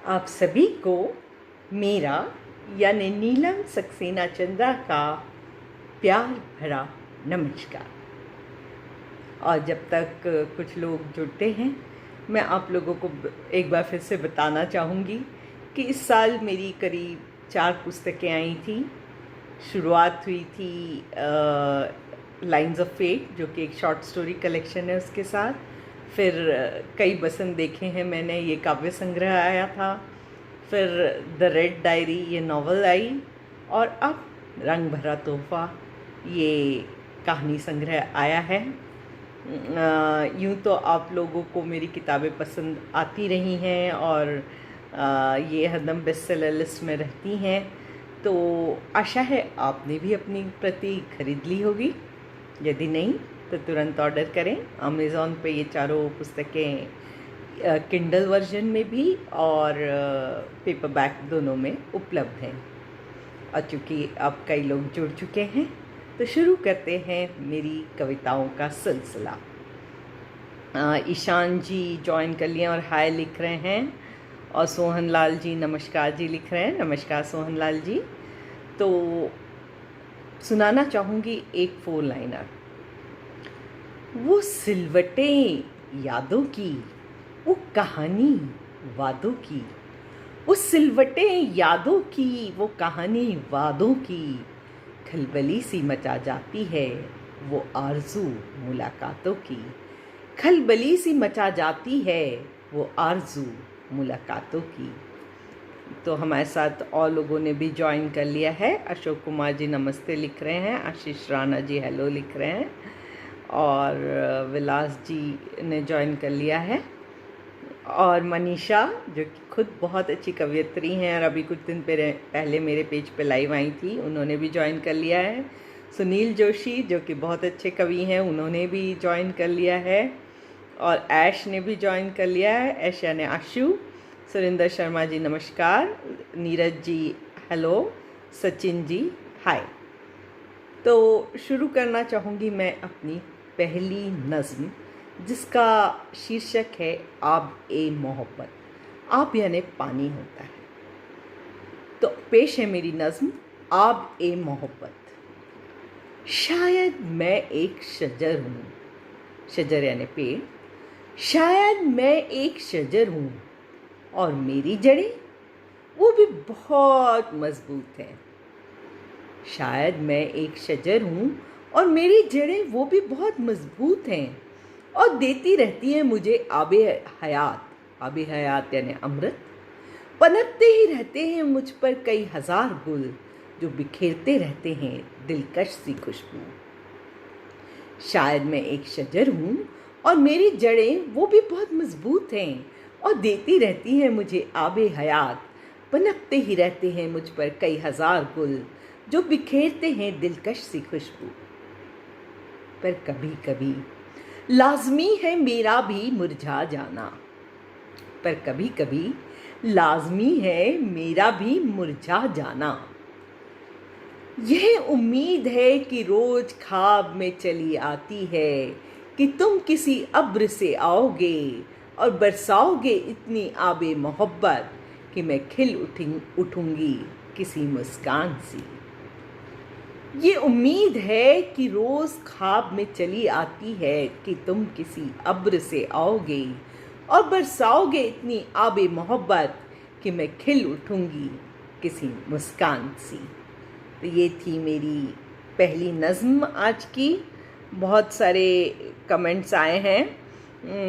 आप सभी को मेरा यानी नीलम सक्सेना चंद्रा का प्यार भरा नमस्कार। और जब तक कुछ लोग जुड़ते हैं, मैं आप लोगों को एक बार फिर से बताना चाहूँगी कि इस साल मेरी करीब 4 पुस्तकें आई थी। शुरुआत हुई थी लाइन्स ऑफ फेट, जो कि एक शॉर्ट स्टोरी कलेक्शन है, उसके साथ। फिर कई बसंत देखे हैं मैंने, ये काव्य संग्रह आया था। फिर द रेड डायरी, ये नावल आई। और अब रंग भरा तोहफा, ये कहानी संग्रह आया है। यूँ तो आप लोगों को मेरी किताबें पसंद आती रही हैं और ये हरदम बेस्ट सेलर लिस्ट में रहती हैं, तो आशा है आपने भी अपनी प्रति खरीद ली होगी। यदि नहीं तो तुरंत ऑर्डर करें। अमेज़ॉन पे ये चारों पुस्तकें किंडल वर्जन में भी और पेपरबैक दोनों में उपलब्ध हैं। और चूँकि अब कई लोग जुड़ चुके हैं, तो शुरू करते हैं मेरी कविताओं का सिलसिला। ईशान जी जॉइन कर लिए और हाय लिख रहे हैं। और सोहन लाल जी नमस्कार जी लिख रहे हैं। नमस्कार सोहन लाल जी। तो सुनाना चाहूँगी एक 4 लाइनर। वो सिलवटें यादों की, वो कहानी वादों की, वो सिलवटें यादों की, वो कहानी वादों की, खलबली सी मचा जाती है वो आरज़ू मुलाकातों की। खलबली सी मचा जाती है वो आरज़ू मुलाकातों की। तो हमारे साथ और लोगों ने भी ज्वाइन कर लिया है। अशोक कुमार जी नमस्ते लिख रहे हैं। आशीष राणा जी हेलो लिख रहे हैं। और विलास जी ने ज्वाइन कर लिया है। और मनीषा, जो कि खुद बहुत अच्छी कवयित्री हैं और अभी कुछ दिन पहले मेरे पेज पे लाइव आई थी, उन्होंने भी ज्वाइन कर लिया है। सुनील जोशी, जो कि बहुत अच्छे कवि हैं, उन्होंने भी ज्वाइन कर लिया है। और ऐश ने भी ज्वाइन कर लिया है। ऐश यानी आशु। सुरेंद्र शर्मा जी नमस्कार। नीरज जी हेलो। सचिन जी हाय। तो शुरू करना चाहूँगी मैं अपनी पहली नज़्म, जिसका शीर्षक है आब ए मोहब्बत। आब यानी पानी होता है। तो पेश है मेरी नज़्म आब ए मोहब्बत। शायद मैं एक शजर हूँ, शजर यानी पेड़। शायद मैं एक शजर हूँ और मेरी जड़ें वो भी बहुत मजबूत हैं। शायद मैं एक शजर हूँ और मेरी जड़ें वो भी बहुत मजबूत हैं और देती रहती हैं मुझे आबे हयात। आबे हयात यानी अमृत। पनपते ही रहते हैं मुझ पर कई हजार गुल, जो बिखेरते रहते हैं दिलकश सी खुशबू। शायद मैं एक शजर हूँ और मेरी जड़ें वो भी बहुत मजबूत हैं और देती रहती हैं मुझे आबे हयात। पनपते ही रहते हैं मुझ पर कई हजार गुल, जो बिखेरते हैं दिलकश सी खुशबू। पर कभी कभी लाजमी है मेरा भी मुरझा जाना। पर कभी कभी लाजमी है मेरा भी मुरझा जाना। यह उम्मीद है कि रोज ख्वाब में चली आती है कि तुम किसी अब्र से आओगे और बरसाओगे इतनी आबे मोहब्बत कि मैं खिल उठूंगी किसी मुस्कान सी। ये उम्मीद है कि रोज़ ख्वाब में चली आती है कि तुम किसी अब्र से आओगे और बरसाओगे इतनी आबे मोहब्बत कि मैं खिल उठूंगी किसी मुस्कान सी। तो ये थी मेरी पहली नज़्म आज की। बहुत सारे कमेंट्स आए हैं।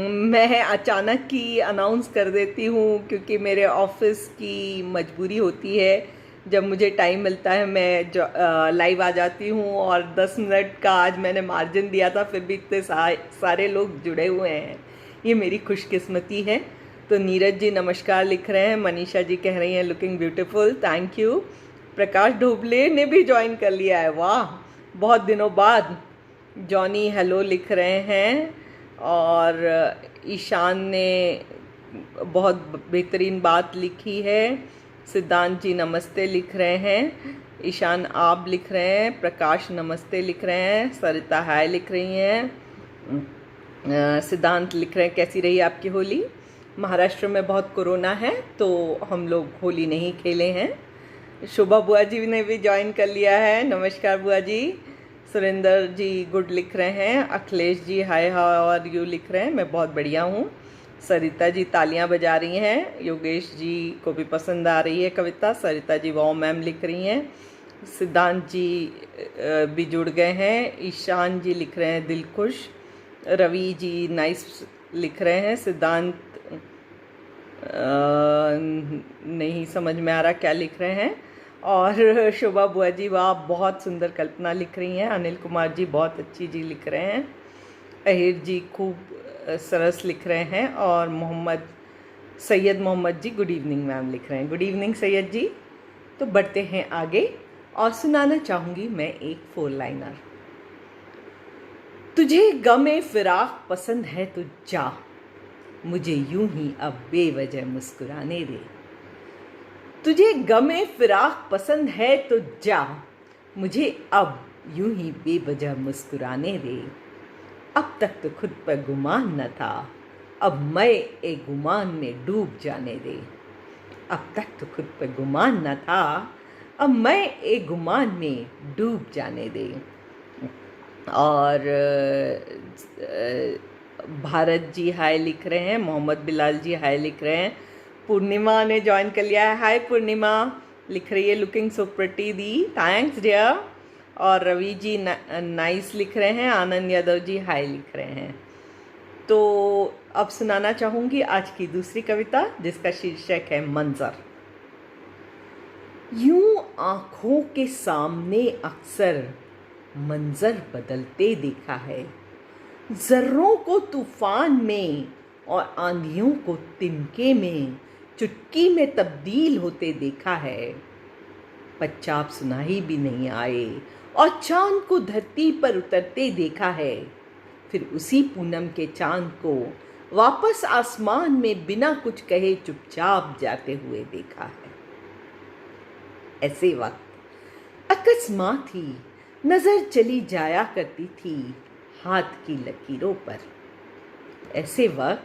मैं अचानक ही अनाउंस कर देती हूँ क्योंकि मेरे ऑफिस की मजबूरी होती है। जब मुझे टाइम मिलता है मैं लाइव आ जाती हूँ और 10 मिनट का आज मैंने मार्जिन दिया था, फिर भी इतने सारे लोग जुड़े हुए हैं। ये मेरी खुशकिस्मती है। तो नीरज जी नमस्कार लिख रहे हैं। मनीषा जी कह रही हैं लुकिंग ब्यूटीफुल, थैंक यू। प्रकाश ढोबले ने भी ज्वाइन कर लिया है, वाह बहुत दिनों बाद। जॉनी हेलो लिख रहे हैं। और ईशान ने बहुत बेहतरीन बात लिखी है। सिद्धांत जी नमस्ते लिख रहे हैं। ईशान आप लिख रहे हैं। प्रकाश नमस्ते लिख रहे हैं। सरिता हाय लिख रही हैं। सिद्धांत लिख रहे हैं कैसी रही आपकी होली। महाराष्ट्र में बहुत कोरोना है तो हम लोग होली नहीं खेले हैं। शोभा बुआ जी ने भी ज्वाइन कर लिया है, नमस्कार बुआ जी। सुरेंद्र जी गुड लिख रहे हैं। Akhilesh ji hi how are you लिख रहे हैं, मैं बहुत बढ़िया हूँ। सरिता जी तालियां बजा रही हैं। योगेश जी को भी पसंद आ रही है कविता। सरिता जी वाओ मैम लिख रही हैं। सिद्धांत जी भी जुड़ गए हैं। ईशान जी लिख रहे हैं दिल खुश। रवि जी नाइस लिख रहे हैं। सिद्धांत नहीं समझ में आ रहा क्या लिख रहे हैं। और शोभा बुआ जी वाह बहुत सुंदर कल्पना लिख रही हैं। अनिल कुमार जी बहुत अच्छी जी लिख रहे हैं। अहिर जी खूब सरस लिख रहे हैं। और सैयद मोहम्मद जी गुड इवनिंग मैम लिख रहे हैं। गुड इवनिंग सैयद जी। तो बढ़ते हैं आगे और सुनाना चाहूँगी मैं एक 4 लाइनर। तुझे गमे फिराक पसंद है तो जा, मुझे यूं ही अब बेवजह मुस्कुराने दे। तुझे गमे फिराक पसंद है तो जा, मुझे अब यूं ही बेवजह मुस्कुराने दे। अब तक तो खुद पर गुमान न था, अब मैं एक गुमान में डूब जाने दे। अब तक तो खुद पर गुमान न था, अब मैं एक गुमान में डूब जाने दे। और भारत जी हाय लिख रहे हैं। मोहम्मद बिलाल जी हाय लिख रहे हैं। पूर्णिमा ने ज्वाइन कर लिया है। हाय पूर्णिमा लिख रही है, लुकिंग सो प्रिटी दी, थैंक्स डियर। और रवि जी नाइस लिख रहे हैं। आनंद यादव जी हाय लिख रहे हैं। तो अब सुनाना चाहूँगी आज की दूसरी कविता जिसका शीर्षक है मंजर। यूं आँखों के सामने अक्सर मंजर बदलते देखा है, जर्रों को तूफान में और आंधियों को तिनके में चुटकी में तब्दील होते देखा है। पच्चाप सुनाई भी नहीं आए और चांद को धरती पर उतरते देखा है, फिर उसी पूनम के चांद को वापस आसमान में बिना कुछ कहे चुपचाप जाते हुए देखा है। ऐसे वक्त अकस्मात ही नजर चली जाया करती थी हाथ की लकीरों पर। ऐसे वक्त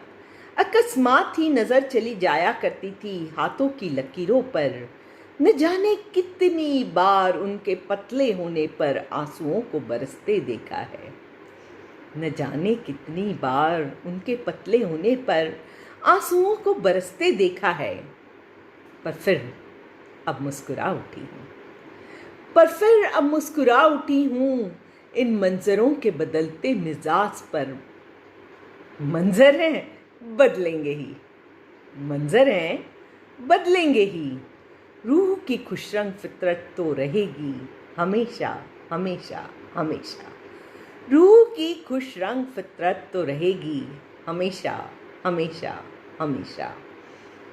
अकस्मात ही नजर चली जाया करती थी हाथों की लकीरों पर। न जाने कितनी बार उनके पतले होने पर आंसुओं को बरसते देखा है। न जाने कितनी बार उनके पतले होने पर आंसुओं को बरसते देखा है। पर फिर अब मुस्कुरा उठी हूँ, इन मंजरों के बदलते मिजाज पर। मंजर हैं बदलेंगे ही, मंजर हैं बदलेंगे ही, रूह की खुशरंग फितरत तो रहेगी हमेशा हमेशा हमेशा। रूह की खुश रंग फितरत तो रहेगी हमेशा हमेशा हमेशा।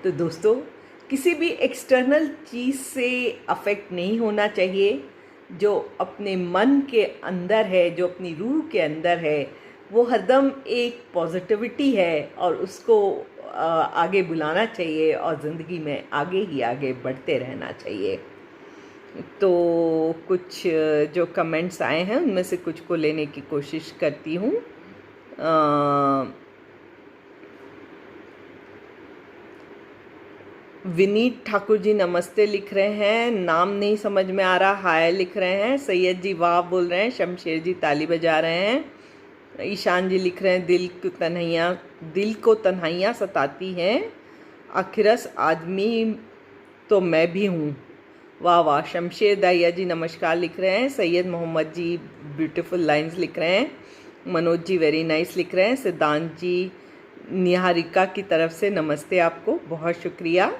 तो दोस्तों, किसी भी एक्सटर्नल चीज़ से अफेक्ट नहीं होना चाहिए। जो अपने मन के अंदर है, जो अपनी रूह के अंदर है, वो हरदम एक पॉजिटिविटी है और उसको आगे बुलाना चाहिए और ज़िंदगी में आगे ही आगे बढ़ते रहना चाहिए। तो कुछ जो कमेंट्स आए हैं उनमें से कुछ को लेने की कोशिश करती हूँ। विनीत ठाकुर जी नमस्ते लिख रहे हैं, नाम नहीं समझ में आ रहा, हाय लिख रहे हैं। सैयद जी वाह बोल रहे हैं। शमशेर जी ताली बजा रहे हैं। ईशान जी लिख रहे हैं दिल को तन्हाइयाँ सताती हैं, आखिरस आदमी तो मैं भी हूँ। वाह वाह। शमशेर दाहिया जी नमस्कार लिख रहे हैं। सैयद मोहम्मद जी ब्यूटीफुल लाइंस लिख रहे हैं। मनोज जी वेरी नाइस लिख रहे हैं। सिद्धांत जी निहारिका की तरफ से नमस्ते आपको, बहुत शुक्रिया।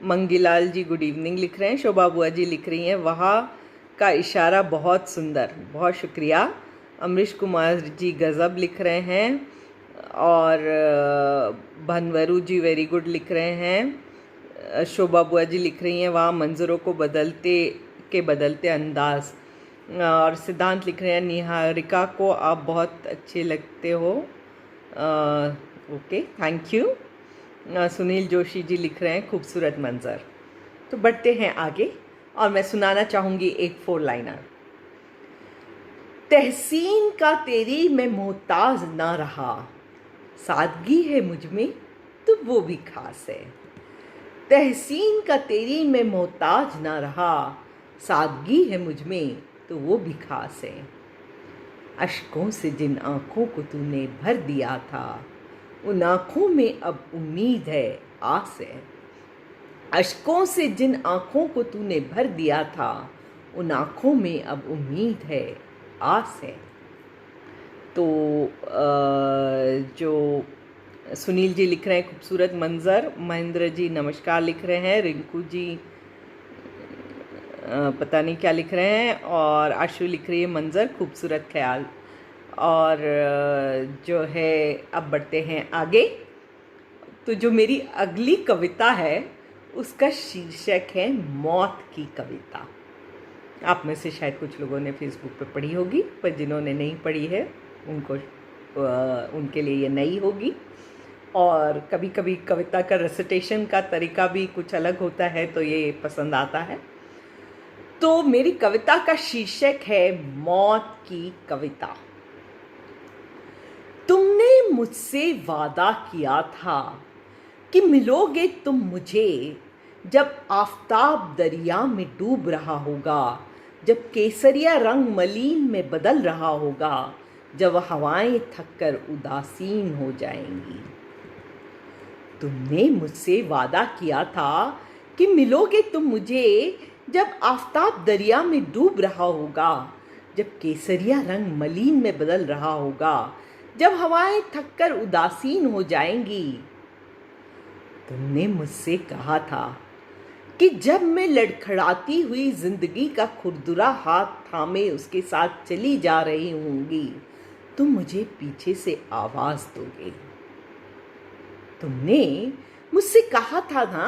मंगीलाल जी गुड इवनिंग लिख रहे हैं। शोभा बुआ जी लिख रही हैं वहाँ का इशारा बहुत सुंदर, बहुत शुक्रिया। अमरीश कुमार जी गज़ब लिख रहे हैं। और भनवरू जी वेरी गुड लिख रहे हैं। शोभा बुआ जी लिख रही हैं वहाँ मंजरों को बदलते अंदाज। और सिद्धांत लिख रहे हैं निहारिका को आप बहुत अच्छे लगते हो। Okay thank you. Sunil Joshi ji लिख रहे हैं खूबसूरत मंजर। तो बढ़ते हैं आगे और मैं सुनाना चाहूँगी एक 4 लाइनर। तहसीन का तेरी मैं मोहताज ना रहा, सादगी है मुझ में तो वो भी खास है। तहसीन का तेरी में मोहताज ना रहा, सादगी है मुझ में तो वो भी खास है। अश्कों से जिन आँखों को तूने भर दिया था, उन आँखों में अब उम्मीद है, आस है। अश्कों से जिन आँखों को तूने भर दिया था, उन आँखों में अब उम्मीद है, आस है। तो जो सुनील जी लिख रहे हैं खूबसूरत मंज़र, महेंद्र जी नमस्कार लिख रहे हैं, रिंकू जी पता नहीं क्या लिख रहे हैं, और आशु लिख रही है मंज़र खूबसूरत ख्याल। और जो है अब बढ़ते हैं आगे। तो जो मेरी अगली कविता है उसका शीर्षक है मौत की कविता। आप में से शायद कुछ लोगों ने फेसबुक पे पढ़ी होगी, पर जिन्होंने नहीं पढ़ी है उनके लिए ये नई होगी। और कभी कभी कविता का रेसिटेशन का तरीका भी कुछ अलग होता है, तो ये पसंद आता है। तो मेरी कविता का शीर्षक है मौत की कविता। तुमने मुझसे वादा किया था कि मिलोगे तुम मुझे, जब आफताब दरिया में डूब रहा होगा, जब केसरिया रंग मलीन में बदल रहा होगा, जब हवाएं थककर उदासीन हो जाएंगी। तुमने मुझसे वादा किया था कि मिलोगे तुम मुझे, जब आफताब दरिया में डूब रहा होगा, जब केसरिया रंग मलीन में बदल रहा होगा, जब हवाएं थककर उदासीन हो जाएंगी। तुमने मुझसे कहा था कि जब मैं लड़खड़ाती हुई जिंदगी का खुरदुरा हाथ थामे उसके साथ चली जा रही होंगी, तुम मुझे पीछे से आवाज दोगे। तुमने मुझसे कहा था ना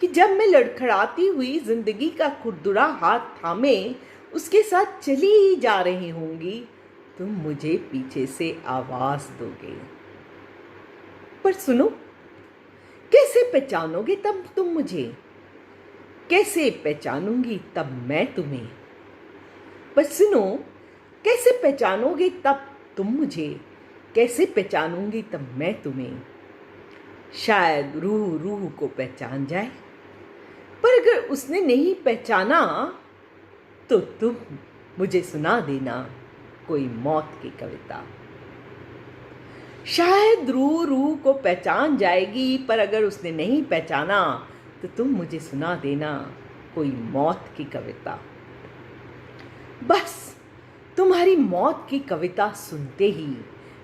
कि जब मैं लड़खड़ाती हुई जिंदगी का खुरदुरा हाथ थामे उसके साथ चली जा रही होंगी, तुम मुझे पीछे से आवाज दोगे। पर सुनो, कैसे पहचानोगे तब तुम मुझे, कैसे पहचानूंगी तब मैं तुम्हें। पर सुनो, कैसे पहचानोगे तब तुम मुझे, कैसे पहचानूंगी तब मैं तुम्हें। शायद रूह रूह को पहचान जाए, पर अगर उसने नहीं पहचाना तो तुम मुझे सुना देना कोई मौत की कविता। शायद रूह रूह को पहचान जाएगी, पर अगर उसने नहीं पहचाना तो तुम मुझे सुना देना कोई मौत की कविता। बस तुम्हारी मौत की कविता सुनते ही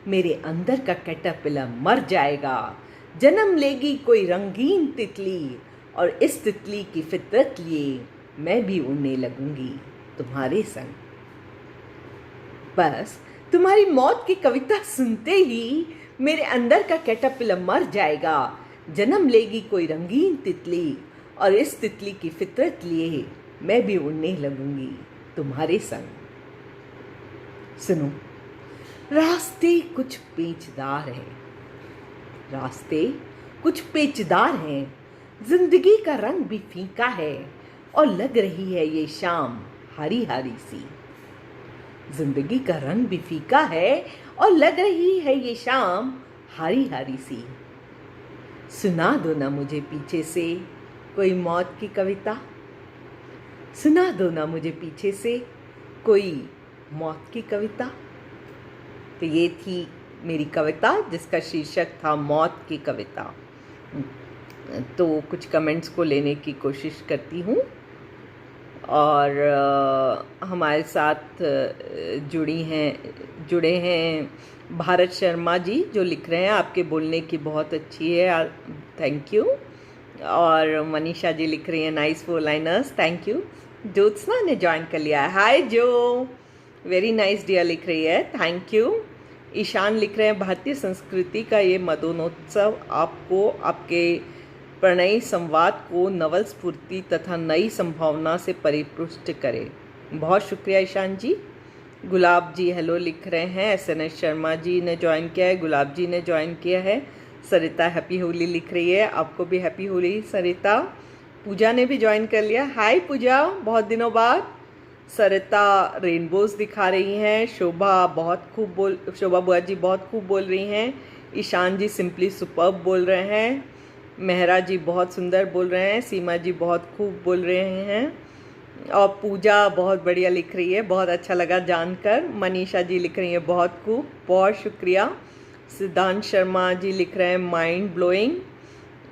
मेरे अंदर का कैटरपिलर मर जाएगा, जन्म लेगी कोई रंगीन तितली, और इस तितली की फितरत लिए मैं भी उड़ने लगूंगी तुम्हारे संग। बस तुम्हारी मौत की कविता सुनते ही मेरे अंदर का कैटरपिलर मर जाएगा, जन्म लेगी कोई रंगीन तितली, और इस तितली की फितरत लिए मैं भी उड़ने लगूंगी तुम्हारे संग। सुनो, रास्ते कुछ पेचदार हैं, रास्ते कुछ पेचदार हैं, जिंदगी का रंग भी फीका है, और लग रही है ये शाम हरी हरी सी। जिंदगी का रंग भी फीका है और लग रही है ये शाम हरी हरी सी। सुना दो ना मुझे पीछे से कोई मौत की कविता, सुना दो ना मुझे पीछे से कोई मौत की कविता। तो ये थी मेरी कविता जिसका शीर्षक था मौत की कविता। तो कुछ कमेंट्स को लेने की कोशिश करती हूँ। और हमारे साथ जुड़े हैं भारत शर्मा जी, जो लिख रहे हैं आपके बोलने की बहुत अच्छी है, थैंक यू। और मनीषा जी लिख रही हैं nice 4 liners, thank you. Jyotsna ने ज्वाइन कर लिया है, हाय जो, वेरी नाइस डियर लिख रही है, थैंक यू। ईशान लिख रहे हैं भारतीय संस्कृति का ये मदनोत्सव आपको आपके प्रणयी संवाद को नवल स्फूर्ति तथा नई संभावना से परिपुष्ट करे। बहुत शुक्रिया ईशान जी। गुलाब जी हेलो लिख रहे हैं, SNS शर्मा जी ने ज्वाइन किया है, गुलाब जी ने ज्वाइन किया है, सरिता हैप्पी होली लिख रही है, आपको भी हैप्पी होली सरिता। पूजा ने भी ज्वाइन कर लिया, हाय पूजा, बहुत दिनों बाद। सरिता रेनबोज दिखा रही हैं, शोभा बुआ जी बहुत खूब बोल रही हैं, ईशान जी सिंपली सुपर्ब बोल रहे हैं। मेहरा जी बहुत सुंदर बोल रहे हैं। सीमा जी बहुत खूब बोल रहे हैं। और पूजा बहुत बढ़िया लिख रही है, बहुत अच्छा लगा जानकर। मनीषा जी लिख रही है बहुत खूब, बहुत शुक्रिया। सिद्धांत शर्मा जी लिख रहे हैं माइंड ब्लोइंग।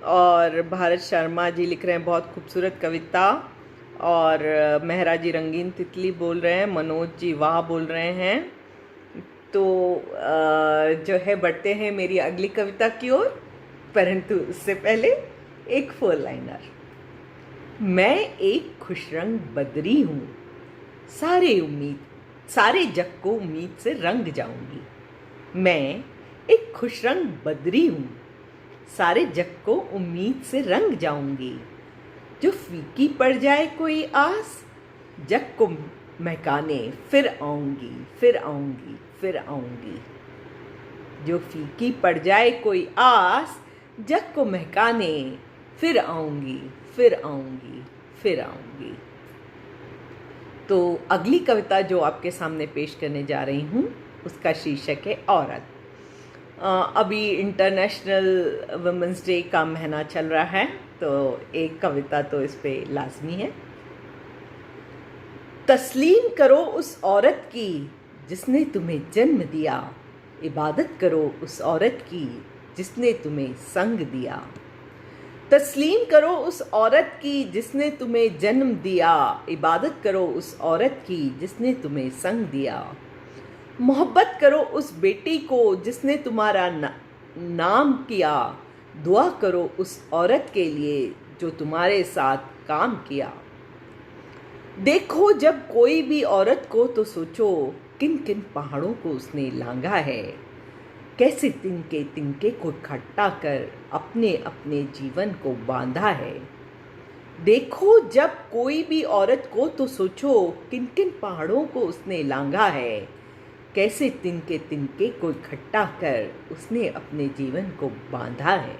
और भारत शर्मा जी लिख रहे हैं बहुत खूबसूरत कविता। और मेहरा जी रंगीन तितली बोल रहे हैं। मनोज जी वाह बोल रहे हैं। तो जो है बढ़ते हैं मेरी अगली कविता की ओर, परंतु उससे पहले एक 4 लाइनर। मैं एक खुशरंग बदरी हूँ, सारे जग को उम्मीद से रंग जाऊंगी। मैं एक खुशरंग बदरी हूँ, सारे जग को उम्मीद से रंग जाऊंगी। जो फीकी पड़ जाए कोई आस, जग को महकाने फिर आऊंगी, फिर आऊंगी, फिर आऊंगी। जो फीकी पड़ जाए कोई आस, जग को महकाने फिर आऊंगी, फिर आऊंगी, फिर आऊंगी। तो अगली कविता जो आपके सामने पेश करने जा रही हूँ उसका शीर्षक है औरत। अभी इंटरनेशनल वुमेंस डे का महीना चल रहा है, तो एक कविता तो इस पे लाजमी है। तस्लीम करो उस औरत की जिसने तुम्हें जन्म दिया, इबादत करो उस औरत की जिसने तुम्हें संग दिया। तस्लीम करो उस औरत की जिसने तुम्हें जन्म दिया, इबादत करो उस औरत की जिसने तुम्हें संग दिया। मोहब्बत करो उस बेटी को जिसने तुम्हारा नाम किया, दुआ करो उस औरत के लिए जो तुम्हारे साथ काम किया। देखो जब कोई भी औरत को तो सोचो किन किन पहाड़ों को उसने लांघा है, कैसे तिनके तिनके को इकट्ठा कर अपने अपने जीवन को बांधा है। देखो जब कोई भी औरत को तो सोचो किन किन पहाड़ों को उसने लांघा है, कैसे तिनके तिनके को इकट्ठा कर उसने अपने जीवन को बांधा है।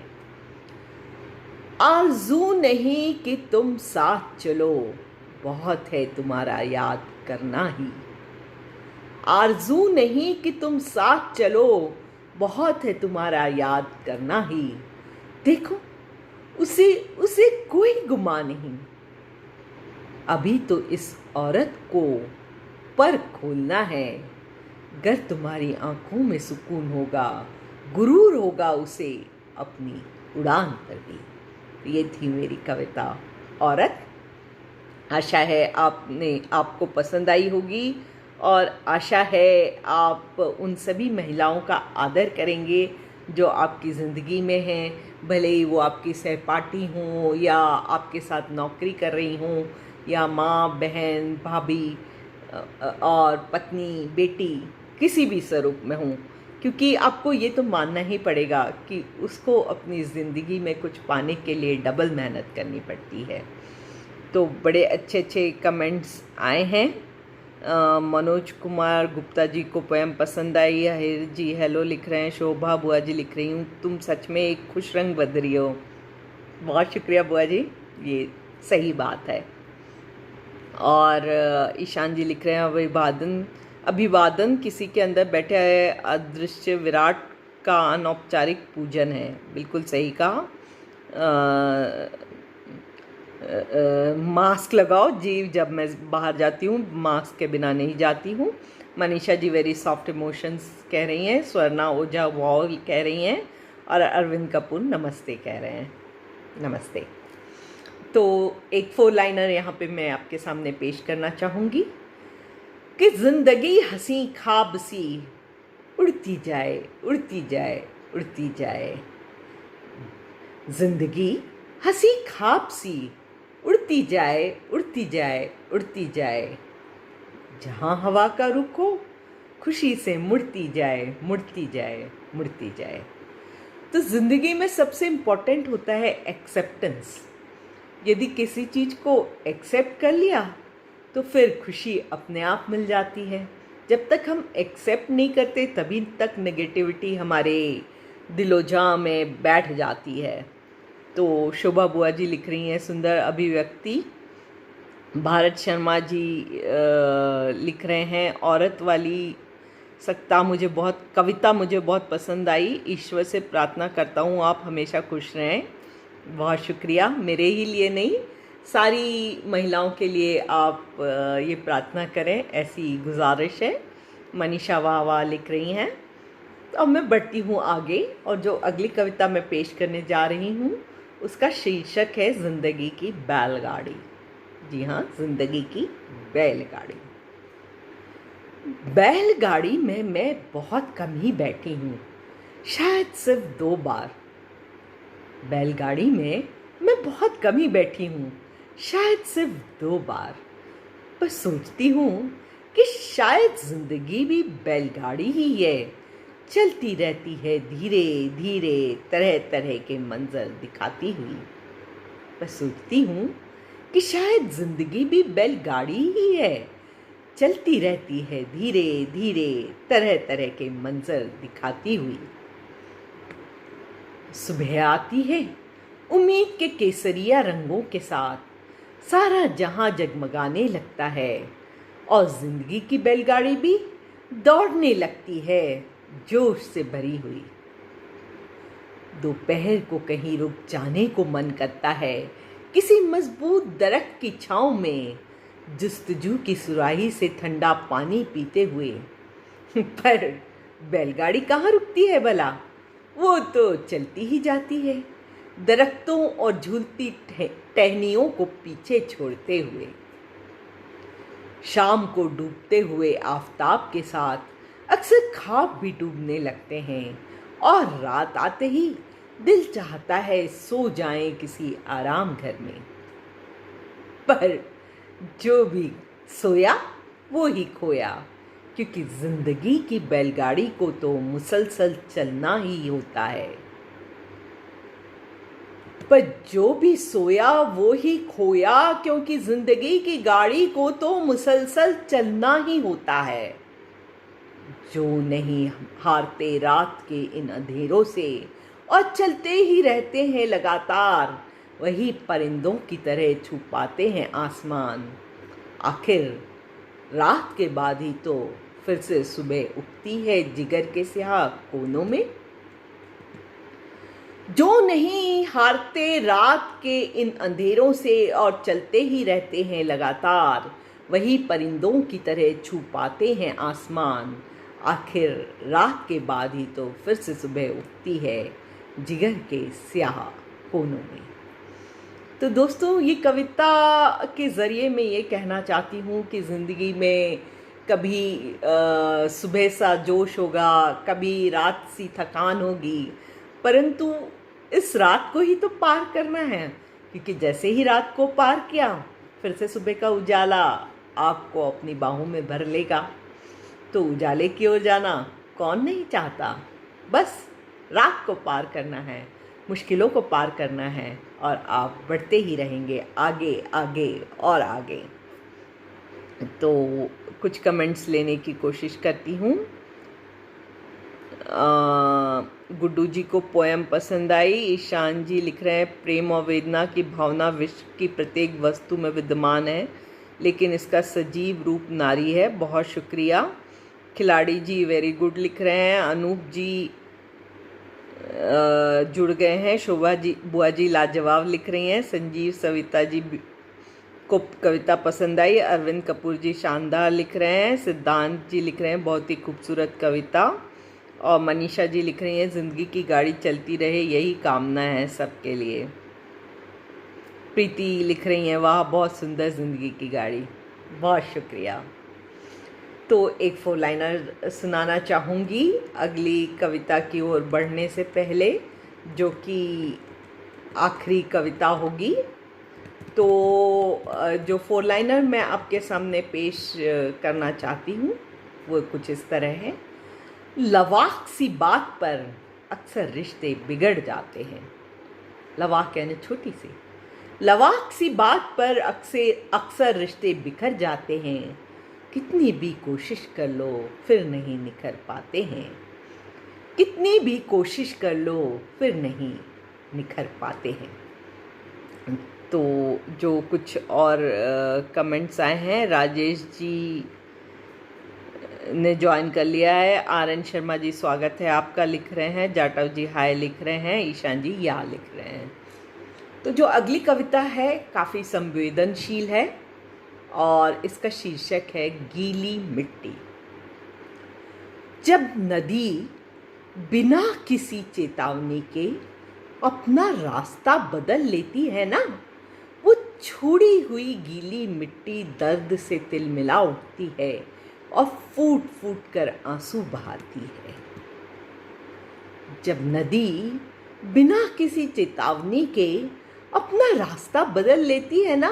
आरज़ू नहीं कि तुम साथ चलो, बहुत है तुम्हारा याद करना ही। आरज़ू नहीं कि तुम साथ चलो, बहुत है तुम्हारा याद करना ही। देखो उसे कोई गुमा नहीं, अभी तो इस औरत को पर खोलना है। गर तुम्हारी आंखों में सुकून होगा, गुरूर होगा उसे अपनी उड़ान पर भी। ये थी मेरी कविता औरत। आशा है आपको पसंद आई होगी, और आशा है आप उन सभी महिलाओं का आदर करेंगे जो आपकी ज़िंदगी में हैं, भले ही वो आपकी सहपाठी हों या आपके साथ नौकरी कर रही हों, या माँ, बहन, भाभी और पत्नी, बेटी, किसी भी स्वरूप में हों। क्योंकि आपको ये तो मानना ही पड़ेगा कि उसको अपनी ज़िंदगी में कुछ पाने के लिए डबल मेहनत करनी पड़ती है। तो बड़े अच्छे अच्छे कमेंट्स आए हैं। मनोज कुमार गुप्ता जी को पोएम पसंद आई। हर जी हेलो लिख रहे हैं। शोभा बुआ जी लिख रही हूँ तुम सच में एक खुश रंग बदरी हो। बहुत शुक्रिया बुआ जी, ये सही बात है। और ईशान जी लिख रहे हैं अभिवादन किसी के अंदर बैठे अदृश्य विराट का अनौपचारिक पूजन है। बिल्कुल सही कहा। मास्क लगाओ जी, जब मैं बाहर जाती हूँ मास्क के बिना नहीं जाती हूँ। Manisha ji very soft emotions कह रही हैं। स्वर्णा ओझा वॉल कह रही हैं। और अरविंद कपूर नमस्ते कह रहे हैं। नमस्ते। तो एक 4 लाइनर यहाँ पे मैं आपके सामने पेश करना चाहूँगी कि ज़िंदगी हंसी ख्वाब सी उड़ती जाए, उड़ती जाए, उड़ती जाए। ज़िंदगी हंसी ख्वाब सी उड़ती जाए, उड़ती जाए, उड़ती जाए। जहाँ हवा का रुख हो खुशी से मुड़ती जाए, मुड़ती जाए, मुड़ती जाए। तो ज़िंदगी में सबसे इम्पोर्टेंट होता है एक्सेप्टेंस। यदि किसी चीज़ को एक्सेप्ट कर लिया तो फिर खुशी अपने आप मिल जाती है। जब तक हम एक्सेप्ट नहीं करते तभी तक नेगेटिविटी हमारे दिलोजां में बैठ जाती है। तो शोभा बुआ जी लिख रही हैं सुंदर अभिव्यक्ति। भारत शर्मा जी लिख रहे हैं औरत वाली कविता मुझे बहुत पसंद आई। ईश्वर से प्रार्थना करता हूँ आप हमेशा खुश रहें। बहुत शुक्रिया। मेरे ही लिए नहीं, सारी महिलाओं के लिए आप ये प्रार्थना करें, ऐसी गुजारिश है। मनीषा वाह वाह लिख रही हैं। तो अब मैं बढ़ती हूँ आगे, और जो अगली कविता मैं पेश करने जा रही हूँ उसका शीर्षक है ज़िंदगी की बैलगाड़ी। जी हाँ, ज़िंदगी की बैलगाड़ी। बैलगाड़ी में मैं बहुत कम ही बैठी हूँ, शायद सिर्फ 2 बार। बैलगाड़ी में मैं बहुत कम ही बैठी हूँ, शायद सिर्फ 2 बार। बस सोचती हूँ कि शायद ज़िंदगी भी बैलगाड़ी ही है, चलती रहती है धीरे धीरे तरह तरह के मंजर दिखाती हुई। बस सोचती हूँ कि शायद ज़िंदगी भी बैलगाड़ी ही है, चलती रहती है धीरे धीरे तरह तरह के मंजर दिखाती हुई। सुबह आती है उम्मीद के केसरिया रंगों के साथ, सारा जहां जगमगाने लगता है, और जिंदगी की बैलगाड़ी भी दौड़ने लगती है जोश से भरी हुई। दोपहर को कहीं रुक जाने को मन करता है, किसी मजबूत दरख्त की छांव में जुस्तजू की सुराही से ठंडा पानी पीते हुए। पर बैलगाड़ी कहाँ रुकती है भला, वो तो चलती ही जाती है, दरख्तों और झूलती टहनियों को पीछे छोड़ते हुए। शाम को डूबते हुए आफताब के साथ अक्सर ख्वाब भी डूबने लगते हैं, और रात आते ही दिल चाहता है सो जाएं किसी आराम घर में। पर जो भी सोया वो ही खोया, क्योंकि जिंदगी की बैलगाड़ी को तो मुसलसल चलना ही होता है। पर जो भी सोया वो ही खोया, क्योंकि जिंदगी की गाड़ी को तो मुसलसल चलना ही होता है। जो नहीं हारते रात के इन अंधेरों से और चलते ही रहते हैं लगातार, वही परिंदों की तरह छू पाते हैं आसमान। आखिर रात के बाद ही तो फिर से सुबह उगती है जिगर के स्याह कोनों में। जो नहीं हारते रात के इन अंधेरों से और चलते ही रहते हैं लगातार, वही परिंदों की तरह छू पाते हैं आसमान। आखिर रात के बाद ही तो फिर से सुबह उगती है जिगर के स्याह कोनों में। तो दोस्तों, ये कविता के ज़रिए मैं ये कहना चाहती हूँ कि ज़िंदगी में कभी सुबह सा जोश होगा, कभी रात सी थकान होगी, परंतु इस रात को ही तो पार करना है, क्योंकि जैसे ही रात को पार किया फिर से सुबह का उजाला आपको अपनी बाहों में भर लेगा। तो उजाले की ओर जाना कौन नहीं चाहता। बस रात को पार करना है, मुश्किलों को पार करना है, और आप बढ़ते ही रहेंगे आगे आगे और आगे। तो कुछ कमेंट्स लेने की कोशिश करती हूँ। गुड्डू जी को पोएम पसंद आई। ईशान जी लिख रहे हैं, प्रेम और वेदना की भावना विश्व की प्रत्येक वस्तु में विद्यमान है, लेकिन इसका सजीव रूप नारी है। बहुत शुक्रिया। खिलाड़ी जी वेरी गुड लिख रहे हैं। अनूप जी जुड़ गए हैं। शोभा जी बुआ जी लाजवाब लिख रही हैं। संजीव सविता जी को कविता पसंद आई। अरविंद कपूर जी शानदार लिख रहे हैं। सिद्धांत जी लिख रहे हैं बहुत ही खूबसूरत कविता। और मनीषा जी लिख रही हैं, ज़िंदगी की गाड़ी चलती रहे यही कामना है सबके लिए। प्रीति लिख रही हैं, वाह बहुत सुंदर ज़िंदगी की गाड़ी। बहुत शुक्रिया। तो एक 4 लाइनर सुनाना चाहूँगी अगली कविता की ओर बढ़ने से पहले, जो कि आखिरी कविता होगी। तो जो 4 लाइनर मैं आपके सामने पेश करना चाहती हूँ वो कुछ इस तरह है। लवाक सी बात पर अक्सर रिश्ते बिगड़ जाते हैं। लवाक यानी छोटी सी। लवाक सी बात पर अक्सर रिश्ते बिखर जाते हैं। कितनी भी कोशिश कर लो फिर नहीं निखर पाते हैं। कितनी भी कोशिश कर लो फिर नहीं निखर पाते हैं। तो जो कुछ और कमेंट्स आए हैं, राजेश जी ने ज्वाइन कर लिया है। RN शर्मा जी स्वागत है आपका लिख रहे हैं। जाटव जी हाय लिख रहे हैं। ईशान जी या लिख रहे हैं। तो जो अगली कविता है काफ़ी संवेदनशील है और इसका शीर्षक है गीली मिट्टी। जब नदी बिना किसी चेतावनी के अपना रास्ता बदल लेती है ना, वो छोड़ी हुई गीली मिट्टी दर्द से तिलमिला उठती है और फूट फूट कर आंसू बहाती है। जब नदी बिना किसी चेतावनी के अपना रास्ता बदल लेती है ना,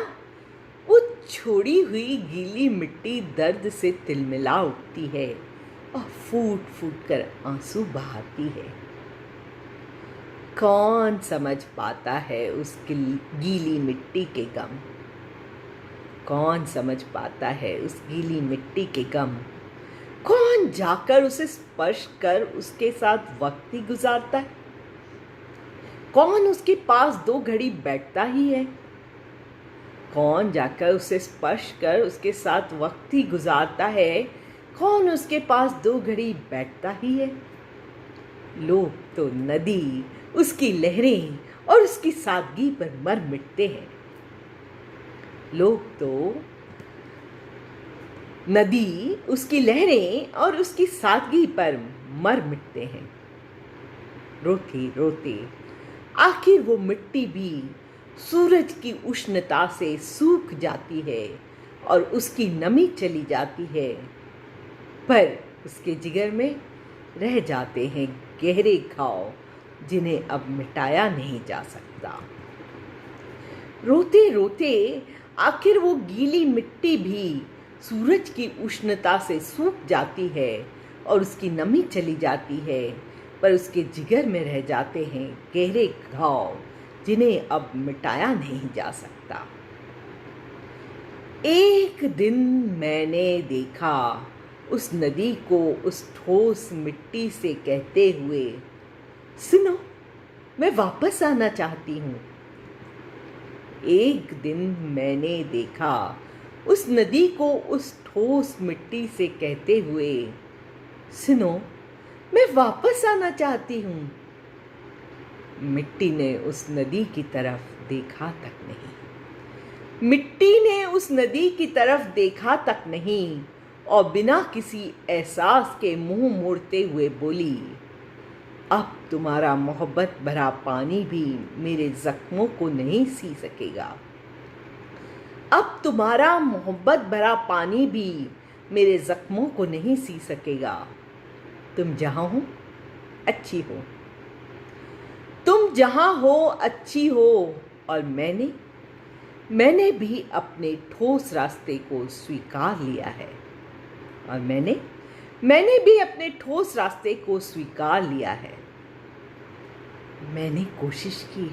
वो छोड़ी हुई गीली मिट्टी दर्द से तिलमिला उठती है और फूट फूट कर आंसू बहाती है। कौन समझ पाता है उस गीली मिट्टी के गम? कौन समझ पाता है उस गीली मिट्टी के गम? कौन जाकर उसे स्पर्श कर उसके साथ वक्त ही गुजारता है? कौन उसके पास 2 घड़ी बैठता ही है? कौन जाकर उसे स्पर्श कर उसके साथ वक्त ही गुजारता है? कौन उसके पास 2 घड़ी बैठता ही है? लोग तो नदी, उसकी लहरें और उसकी सादगी पर मर मिटते हैं। लोग तो नदी, उसकी लहरें और उसकी सादगी पर मर मिटते हैं। रोते रोते आखिर वो मिट्टी भी सूरज की उष्णता से सूख जाती है और उसकी नमी चली जाती है, पर उसके जिगर में रह जाते हैं गहरे घाव जिन्हें अब मिटाया नहीं जा सकता। रोते रोते आखिर वो गीली मिट्टी भी सूरज की उष्णता से सूख जाती है और उसकी नमी चली जाती है, पर उसके जिगर में रह जाते हैं गहरे घाव जिन्हें अब मिटाया नहीं जा सकता। एक दिन मैंने देखा उस नदी को उस ठोस मिट्टी से कहते हुए, सुनो, मैं वापस आना चाहती हूँ। एक दिन मैंने देखा उस नदी को उस ठोस मिट्टी से कहते हुए, सुनो, मैं वापस आना चाहती हूँ। मिट्टी ने उस नदी की तरफ देखा तक नहीं। मिट्टी ने उस नदी की तरफ देखा तक नहीं और बिना किसी एहसास के मुंह मोड़ते हुए बोली, अब तुम्हारा मोहब्बत भरा पानी भी मेरे जख्मों को नहीं सी सकेगा। अब तुम्हारा मोहब्बत भरा पानी भी मेरे जख्मों को नहीं सी सकेगा। तुम जहाँ हो अच्छी हो, तुम जहाँ हो अच्छी हो, और मैंने भी अपने ठोस रास्ते को स्वीकार लिया है। और मैंने भी अपने ठोस रास्ते को स्वीकार लिया है। मैंने कोशिश की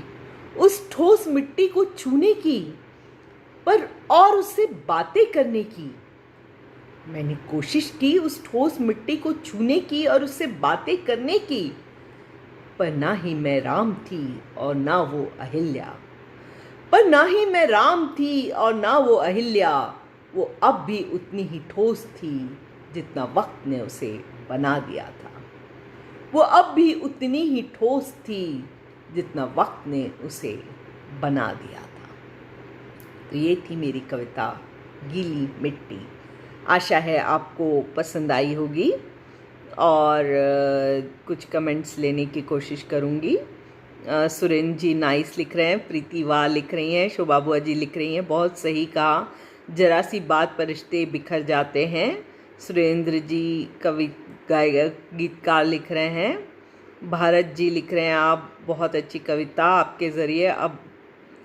उस ठोस मिट्टी को छूने की, पर और उससे बातें करने की। मैंने कोशिश की उस ठोस मिट्टी को छूने की और उससे बातें करने की, पर ना ही मैं राम थी और ना वो अहिल्या। पर ना ही मैं राम थी और ना वो अहिल्या। वो अब भी उतनी ही ठोस थी जितना वक्त ने उसे बना दिया था। वो अब भी उतनी ही ठोस थी जितना वक्त ने उसे बना दिया था। तो ये थी मेरी कविता गीली मिट्टी। आशा है आपको पसंद आई होगी और कुछ कमेंट्स लेने की कोशिश करूँगी। सुरेंद्र जी नाइस लिख रहे हैं, प्रीति वाह लिख रही हैं, शोभा बुआ जी लिख रही हैं, बहुत सही कहा, जरा सी बात पर रिश्ते बिखर जाते हैं। सुरेंद्र जी कवि गायक गीतकार लिख रहे हैं। भारत जी लिख रहे हैं, आप बहुत अच्छी कविता, आपके ज़रिए अब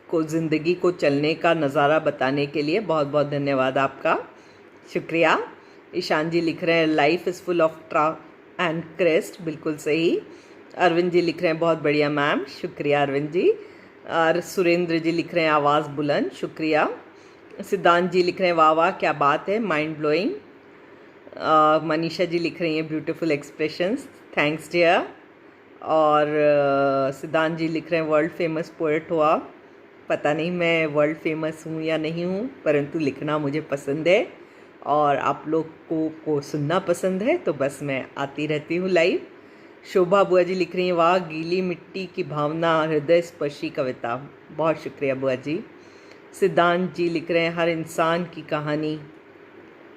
को ज़िंदगी को चलने का नज़ारा बताने के लिए बहुत बहुत धन्यवाद आपका, शुक्रिया। ईशान जी लिख रहे हैं, लाइफ इज़ फुल ऑफ ट्रा एंड क्रेस्ट, बिल्कुल सही। अरविंद जी लिख रहे हैं, बहुत बढ़िया मैम, शुक्रिया अरविंद जी। और सुरेंद्र जी लिख रहे हैं, आवाज़ बुलंद, शुक्रिया। सिद्धांत जी लिख रहे हैं, वाह वाह क्या बात है, माइंड ब्लोइंग। मनीषा जी लिख रही हैं, ब्यूटीफुल एक्सप्रेशंस, थैंक्स डियर। और सिद्धांत जी लिख रहे हैं, वर्ल्ड फेमस पोएट हो आप। पता नहीं मैं वर्ल्ड फेमस हूँ या नहीं हूँ, परंतु लिखना मुझे पसंद है और आप लोग को सुनना पसंद है तो बस मैं आती रहती हूँ लाइव। शोभा बुआ जी लिख रही हैं, वाह गीली मिट्टी की भावना, हृदय स्पर्शी कविता। बहुत शुक्रिया बुआ जी। सिद्धांत जी लिख रहे हैं, हर इंसान की कहानी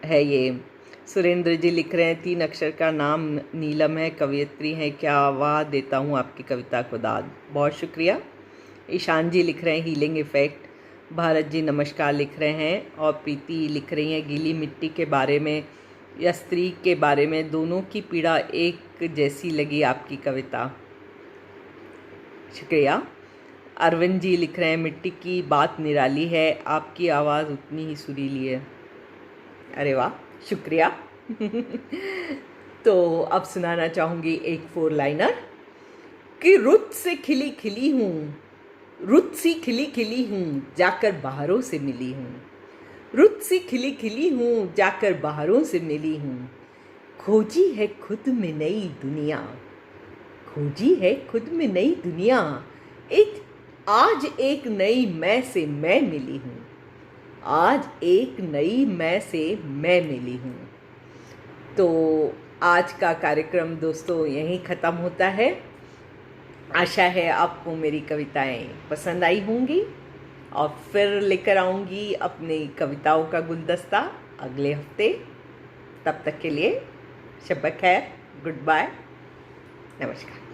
है ये। सुरेंद्र जी लिख रहे हैं, 3 अक्षर का नाम नीलम है, कवयित्री हैं, क्या वाह देता हूँ आपकी कविता को दाद। बहुत शुक्रिया। ईशान जी लिख रहे हैं, हीलिंग इफ़ेक्ट। भारत जी नमस्कार लिख रहे हैं, और प्रीति लिख रही हैं, गीली मिट्टी के बारे में या स्त्री के बारे में, दोनों की पीड़ा एक जैसी लगी आपकी कविता। शुक्रिया। अरविंद जी लिख रहे हैं, मिट्टी की बात निराली है, आपकी आवाज़ उतनी ही सुरीली है। अरे वाह, शुक्रिया। तो अब सुनाना चाहूँगी एक 4 लाइनर कि रुत से खिली खिली हूँ, रुत सी खिली खिली हूँ, जाकर बहारों से मिली हूँ। रुत सी खिली खिली हूँ, जाकर बहारों से मिली हूँ। खोजी है खुद में नई दुनिया, खोजी है खुद में नई दुनिया, आज एक नई मैं से मैं मिली हूँ, आज एक नई मैं से मैं मिली हूँ। तो आज का कार्यक्रम दोस्तों यहीं ख़त्म होता है। आशा है आपको मेरी कविताएं पसंद आई होंगी, और फिर लेकर आऊँगी अपनी कविताओं का गुलदस्ता अगले हफ्ते। तब तक के लिए शब खैर, गुड बाय, नमस्कार।